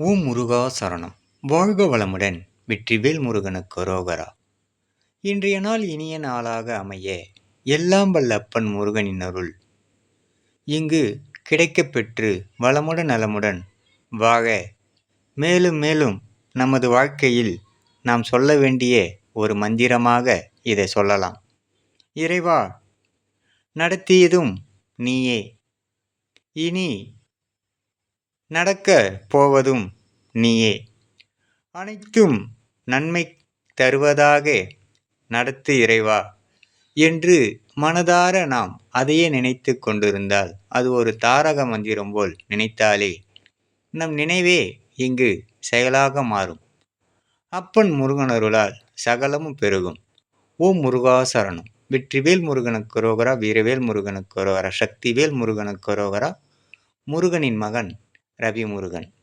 ஓம் முருகா சரணம். வாழ்க வளமுடன். வெற்றிவேல் முருகனுக்கு அரோகரா. இன்றைய நாள் இனிய நாளாக அமைய எல்லாம் வல்ல அப்பன் முருகனின் அருள் இங்கு கிடைக்கப்பெற்று வளமுடன் நலமுடன் வாழ மேலும் மேலும் நமது வாழ்க்கையில் நாம் சொல்ல வேண்டிய ஒரு மந்திரமாக இதை சொல்லலாம். இறைவா, நடத்தியதும் நீயே, இனி நடக்க போவதும் நீயே, அனைத்தும் நன்மை தருவதாக நடத்து இறைவா என்று மனதார நாம் அதையே நினைத்து கொண்டிருந்தால், அது ஒரு தாரக மந்திரம் போல் நினைத்தாலே நம் நினைவே இங்கு செயலாக மாறும். அப்பன் முருகனருளால் சகலமும் பெருகும். ஓம் முருகா சரணம். வெற்றிவேல் முருகனுக்கு அரோகரா. வீரவேல் முருகனுக்கு அரோகரா. சக்திவேல் முருகனுக்கு அரோகரா. முருகனின் மகன் ரவி முருகன்.